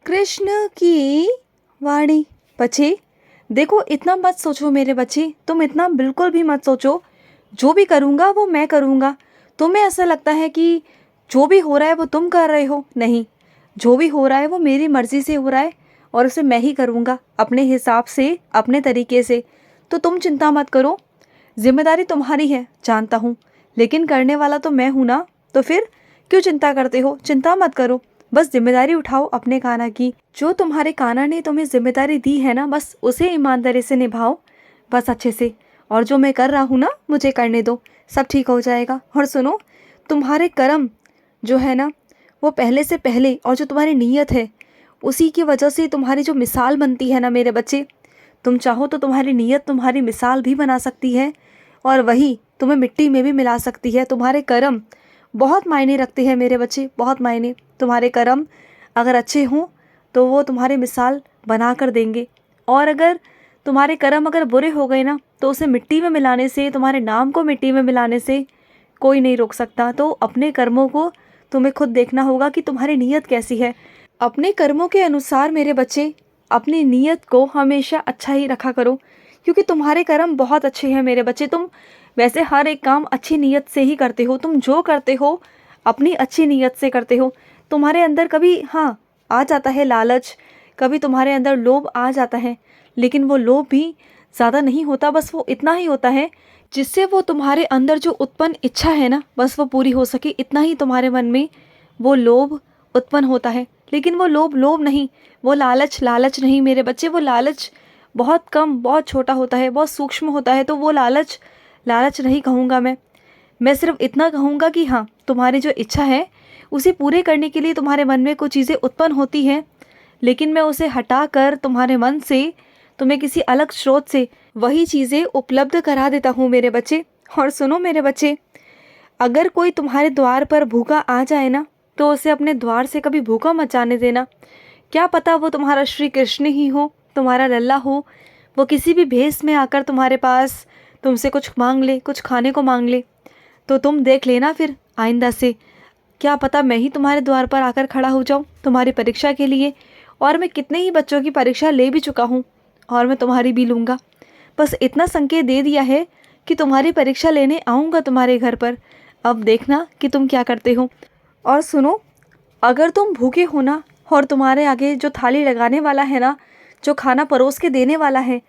कृष्ण की वाणी। बच्चे देखो, इतना मत सोचो मेरे बच्चे, तुम इतना बिल्कुल भी मत सोचो। जो भी करूँगा वो मैं करूँगा। तुम्हें ऐसा लगता है कि जो भी हो रहा है वो तुम कर रहे हो, नहीं, जो भी हो रहा है वो मेरी मर्ज़ी से हो रहा है और उसे मैं ही करूँगा अपने हिसाब से, अपने तरीके से। तो तुम चिंता मत करो, जिम्मेदारी तुम्हारी है जानता हूँ, लेकिन करने वाला तो मैं हूँ ना। तो फिर क्यों चिंता करते हो? चिंता मत करो, बस जिम्मेदारी उठाओ अपने कान्हा की। जो तुम्हारे कान्हा ने तुम्हें जिम्मेदारी दी है ना, बस उसे ईमानदारी से निभाओ, बस अच्छे से। और जो मैं कर रहा हूँ ना, मुझे करने दो, सब ठीक हो जाएगा। और सुनो, तुम्हारे कर्म जो है ना, वो पहले से पहले, और जो तुम्हारी नीयत है उसी की वजह से तुम्हारी जो मिसाल बनती है ना मेरे बच्चे। तुम चाहो तो तुम्हारी नीयत तुम्हारी मिसाल भी बना सकती है, और वही तुम्हें मिट्टी में भी मिला सकती है। तुम्हारे कर्म बहुत मायने रखते हैं मेरे बच्चे, बहुत मायने। तुम्हारे कर्म अगर अच्छे हों तो वो तुम्हारे मिसाल बना कर देंगे, और अगर तुम्हारे कर्म अगर बुरे हो गए ना, तो उसे मिट्टी में मिलाने से, तुम्हारे नाम को मिट्टी में मिलाने से कोई नहीं रोक सकता। तो अपने कर्मों को तुम्हें खुद देखना होगा कि तुम्हारी नीयत कैसी है। अपने कर्मों के अनुसार मेरे बच्चे अपनी नीयत को हमेशा अच्छा ही रखा करो, क्योंकि तुम्हारे कर्म बहुत अच्छे हैं मेरे बच्चे। तुम वैसे हर एक काम अच्छी नीयत से ही करते हो, तुम जो करते हो अपनी अच्छी नीयत से करते हो। तुम्हारे अंदर कभी हाँ आ जाता है लालच, कभी तुम्हारे अंदर लोभ आ जाता है, लेकिन वो लोभ भी ज़्यादा नहीं होता, बस वो इतना ही होता है जिससे वो तुम्हारे अंदर जो उत्पन्न इच्छा है ना, बस वो पूरी हो सके, इतना ही तुम्हारे मन में वो लोभ उत्पन्न होता है। लेकिन वो लोभ लोभ नहीं, वो लालच लालच नहीं मेरे बच्चे। वो लालच बहुत कम, बहुत छोटा होता है, बहुत सूक्ष्म होता है। तो वो लालच लालच नहीं कहूँगा मैं सिर्फ इतना कहूँगा कि हाँ, तुम्हारी जो इच्छा है उसे पूरे करने के लिए तुम्हारे मन में कुछ चीज़ें उत्पन्न होती हैं, लेकिन मैं उसे हटा कर तुम्हारे मन से, तुम्हें किसी अलग स्रोत से वही चीज़ें उपलब्ध करा देता हूँ मेरे बच्चे। और सुनो मेरे बच्चे, अगर कोई तुम्हारे द्वार पर भूखा आ जाए ना, तो उसे अपने द्वार से कभी भूखा मत जाने देना। क्या पता वो तुम्हारा श्री कृष्ण ही हो, तुम्हारा लल्ला हो, वो किसी भी भेष में आकर तुम्हारे पास तुमसे कुछ मांग ले, कुछ खाने को मांग ले, तो तुम देख लेना फिर आइंदा से। क्या पता मैं ही तुम्हारे द्वार पर आकर खड़ा हो जाऊँ तुम्हारी परीक्षा के लिए। और मैं कितने ही बच्चों की परीक्षा ले भी चुका हूँ, और मैं तुम्हारी भी लूँगा। बस इतना संकेत दे दिया है कि तुम्हारी परीक्षा लेने आऊँगा तुम्हारे घर पर। अब देखना कि तुम क्या करते हो। और सुनो, अगर तुम भूखे हो ना, और तुम्हारे आगे जो थाली लगाने वाला है ना, जो खाना परोस के देने वाला है,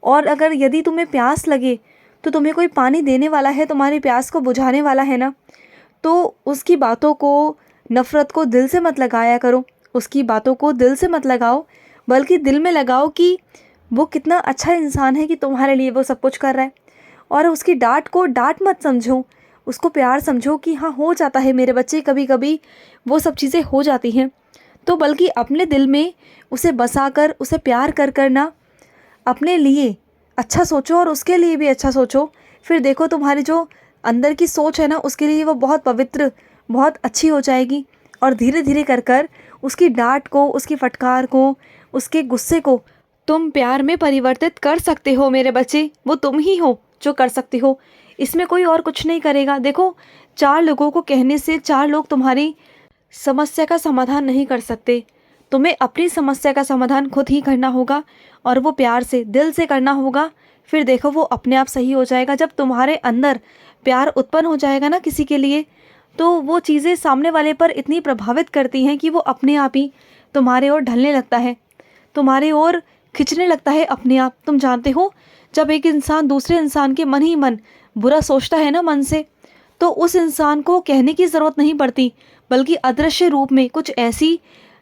और अगर यदि तुम्हें प्यास लगे तो तुम्हें कोई पानी देने वाला है, तुम्हारी प्यास को बुझाने वाला है ना, तो उसकी बातों को, नफ़रत को दिल से मत लगाया करो। उसकी बातों को दिल से मत लगाओ, बल्कि दिल में लगाओ कि वो कितना अच्छा इंसान है कि तुम्हारे लिए वो सब कुछ कर रहा है। और उसकी डांट को डांट मत समझो, उसको प्यार समझो कि हाँ, हो जाता है मेरे बच्चे, कभी कभी वो सब चीज़ें हो जाती हैं। तो बल्कि अपने दिल में उसे बसा कर, उसे प्यार कर करना, अपने लिए अच्छा सोचो और उसके लिए भी अच्छा सोचो। फिर देखो तुम्हारी जो अंदर की सोच है ना, उसके लिए वो बहुत पवित्र, बहुत अच्छी हो जाएगी। और धीरे धीरे कर कर उसकी डांट को, उसकी फटकार को, उसके गुस्से को तुम प्यार में परिवर्तित कर सकते हो मेरे बच्चे। वो तुम ही हो जो कर सकते हो, इसमें कोई और कुछ नहीं करेगा। देखो, 4 लोगों को कहने से 4 लोग तुम्हारी समस्या का समाधान नहीं कर सकते। तुम्हें अपनी समस्या का समाधान खुद ही करना होगा, और वो प्यार से, दिल से करना होगा। फिर देखो वो अपने आप सही हो जाएगा। जब तुम्हारे अंदर प्यार उत्पन्न हो जाएगा ना किसी के लिए, तो वो चीज़ें सामने वाले पर इतनी प्रभावित करती हैं कि वो अपने आप ही तुम्हारे ओर ढलने लगता है, तुम्हारे ओर खिंचने लगता है अपने आप। तुम जानते हो, जब एक इंसान दूसरे इंसान के मन ही मन बुरा सोचता है ना मन से, तो उस इंसान को कहने की ज़रूरत नहीं पड़ती, बल्कि अदृश्य रूप में कुछ ऐसी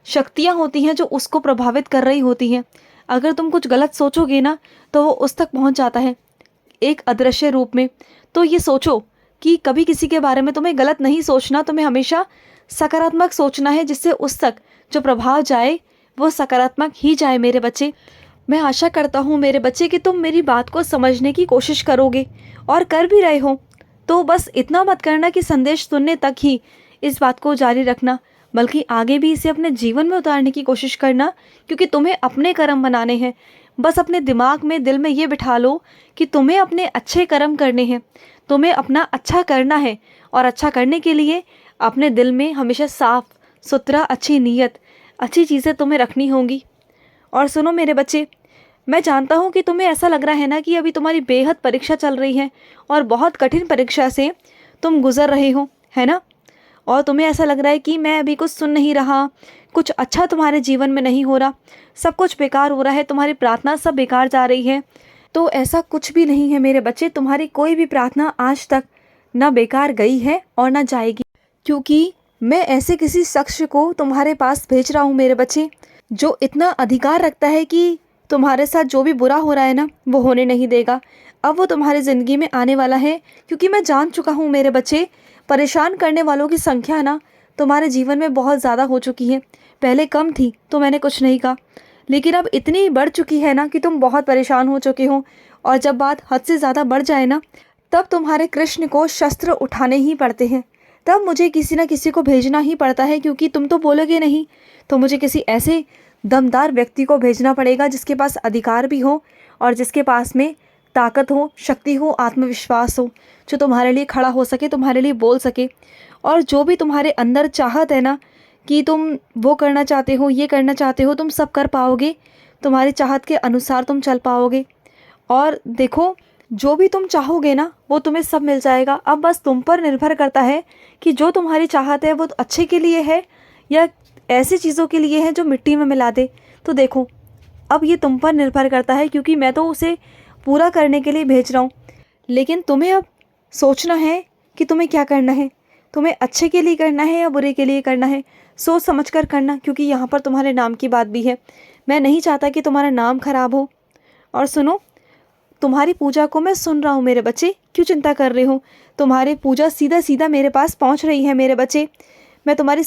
शक्तियाँ होती हैं जो उसको प्रभावित कर रही होती हैं। अगर तुम कुछ गलत सोचोगे ना, तो वो उस तक पहुंच जाता है एक अदृश्य रूप में। तो ये सोचो कि कभी किसी के बारे में तुम्हें गलत नहीं सोचना, तुम्हें हमेशा सकारात्मक सोचना है, जिससे उस तक जो प्रभाव जाए वो सकारात्मक ही जाए मेरे बच्चे। मैं आशा करता हूँ मेरे बच्चे कि तुम मेरी बात को समझने की कोशिश करोगे, और कर भी रहे हो। तो बस इतना मत करना कि संदेश सुनने तक ही इस बात को जारी रखना, बल्कि आगे भी इसे अपने जीवन में उतारने की कोशिश करना, क्योंकि तुम्हें अपने कर्म बनाने हैं। बस अपने दिमाग में, दिल में ये बिठा लो कि तुम्हें अपने अच्छे कर्म करने हैं, तुम्हें अपना अच्छा करना है। और अच्छा करने के लिए अपने दिल में हमेशा साफ सुथरा, अच्छी नीयत, अच्छी चीज़ें तुम्हें रखनी होंगी। और सुनो मेरे बच्चे, मैं जानता हूँ कि तुम्हें ऐसा लग रहा है ना कि अभी तुम्हारी बेहद परीक्षा चल रही है और बहुत कठिन परीक्षा से तुम गुजर रहे हो, है ना? और तुम्हें ऐसा लग रहा है कि मैं अभी कुछ सुन नहीं रहा, कुछ अच्छा तुम्हारे जीवन में नहीं हो रहा, सब कुछ बेकार हो रहा है, तुम्हारी प्रार्थना सब बेकार जा रही है। तो ऐसा कुछ भी नहीं है मेरे बच्चे, तुम्हारी कोई भी प्रार्थना आज तक ना बेकार गई है और ना जाएगी, क्योंकि मैं ऐसे किसी शख्स को तुम्हारे पास भेज रहा हूँ मेरे बच्चे, जो इतना अधिकार रखता है कि तुम्हारे साथ जो भी बुरा हो रहा है ना वो होने नहीं देगा। अब वो तुम्हारी ज़िंदगी में आने वाला है, क्योंकि मैं जान चुका हूँ मेरे बच्चे, परेशान करने वालों की संख्या ना तुम्हारे जीवन में बहुत ज़्यादा हो चुकी है। पहले कम थी तो मैंने कुछ नहीं कहा, लेकिन अब इतनी बढ़ चुकी है ना कि तुम बहुत परेशान हो चुके हो। और जब बात हद से ज़्यादा बढ़ जाए ना, तब तुम्हारे कृष्ण को शस्त्र उठाने ही पड़ते हैं, तब मुझे किसी न किसी को भेजना ही पड़ता है, क्योंकि तुम तो बोलोगे नहीं, तो मुझे किसी ऐसे दमदार व्यक्ति को भेजना पड़ेगा जिसके पास अधिकार भी हो और जिसके पास में ताकत हो, शक्ति हो, आत्मविश्वास हो, जो तुम्हारे लिए खड़ा हो सके, तुम्हारे लिए बोल सके। और जो भी तुम्हारे अंदर चाहत है ना कि तुम वो करना चाहते हो, ये करना चाहते हो, तुम सब कर पाओगे, तुम्हारी चाहत के अनुसार तुम चल पाओगे। और देखो, जो भी तुम चाहोगे ना वो तुम्हें सब मिल जाएगा। अब बस तुम पर निर्भर करता है कि जो तुम्हारी चाहत है वो अच्छे के लिए है या ऐसी चीज़ों के लिए है जो मिट्टी में मिला दे। तो देखो, अब ये तुम पर निर्भर करता है, क्योंकि मैं तो उसे पूरा करने के लिए भेज रहा हूँ। लेकिन तुम्हें अब सोचना है कि तुम्हें क्या करना है, तुम्हें अच्छे के लिए करना है या बुरे के लिए करना है। सोच समझ कर करना, क्योंकि यहाँ पर तुम्हारे नाम की बात भी है। मैं नहीं चाहता कि तुम्हारा नाम खराब हो। और सुनो, तुम्हारी पूजा को मैं सुन रहा हूँ मेरे बच्चे, क्यों चिंता कर रहे हो? तुम्हारी पूजा सीधा सीधा मेरे पास पहुँच रही है मेरे बच्चे। मैं तुम्हारी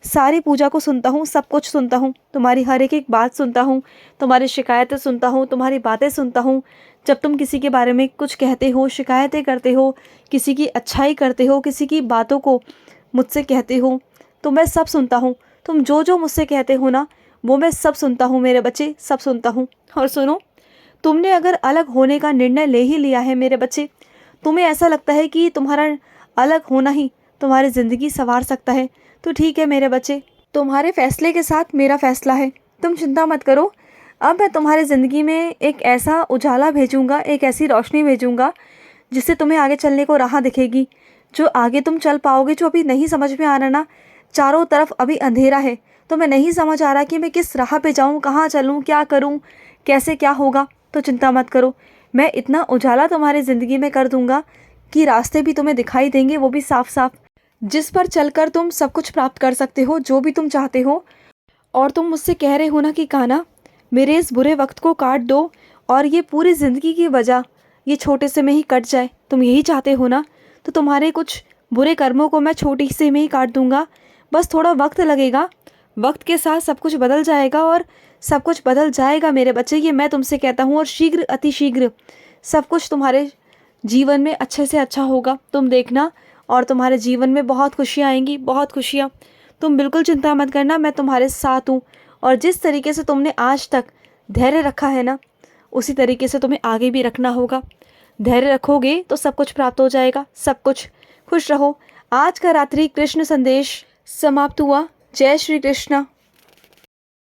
सारी पूजा को सुनता हूँ, सब कुछ सुनता हूँ, तुम्हारी हर एक बात सुनता हूँ, तुम्हारी शिकायतें सुनता हूँ, तुम्हारी बातें सुनता हूँ। जब तुम किसी के बारे में कुछ कहते हो, शिकायतें करते हो, किसी की अच्छाई करते हो, किसी की बातों को मुझसे कहते हो, तो मैं सब सुनता हूँ। तुम जो जो मुझसे कहते हो ना वो मैं सब सुनता हूँ मेरे बच्चे, सब सुनता हूँ। और सुनो, तुमने अगर अलग होने का निर्णय ले ही लिया है मेरे बच्चे, तुम्हें ऐसा लगता है कि तुम्हारा अलग होना ही तुम्हारी ज़िंदगी संवार सकता है, तो ठीक है मेरे बच्चे, तुम्हारे फैसले के साथ मेरा फैसला है। तुम चिंता मत करो। अब मैं तुम्हारी ज़िंदगी में एक ऐसा उजाला भेजूँगा, एक ऐसी रोशनी भेजूँगा जिससे तुम्हें आगे चलने को राह दिखेगी, जो आगे तुम चल पाओगे। जो अभी नहीं समझ में आ रहा ना, चारों तरफ अभी अंधेरा है, तो मैं नहीं समझ आ रहा कि मैं किस राह पे जाऊँ, कहाँ चलूँ, क्या करूँ, कैसे क्या होगा। तो चिंता मत करो, मैं इतना उजाला तुम्हारी ज़िंदगी में कर दूँगा कि रास्ते भी तुम्हें दिखाई देंगे, वो भी साफ साफ, जिस पर चलकर तुम सब कुछ प्राप्त कर सकते हो, जो भी तुम चाहते हो। और तुम मुझसे कह रहे हो ना कि कान्हा, मेरे इस बुरे वक्त को काट दो और ये पूरी ज़िंदगी की वजह ये छोटे से में ही कट जाए, तुम यही चाहते हो ना? तो तुम्हारे कुछ बुरे कर्मों को मैं छोटी से में ही काट दूंगा। बस थोड़ा वक्त लगेगा, वक्त के साथ सब कुछ बदल जाएगा और सब कुछ बदल जाएगा मेरे बच्चे, ये मैं तुमसे कहता हूँ। और शीघ्र, अति शीघ्र सब कुछ तुम्हारे जीवन में अच्छे से अच्छा होगा, तुम देखना। और तुम्हारे जीवन में बहुत खुशियाँ आएंगी, बहुत खुशियाँ। तुम बिल्कुल चिंता मत करना, मैं तुम्हारे साथ हूँ। और जिस तरीके से तुमने आज तक धैर्य रखा है ना, उसी तरीके से तुम्हें आगे भी रखना होगा। धैर्य रखोगे तो सब कुछ प्राप्त हो जाएगा, सब कुछ। खुश रहो। आज का रात्रि कृष्ण संदेश समाप्त हुआ। जय श्री कृष्ण।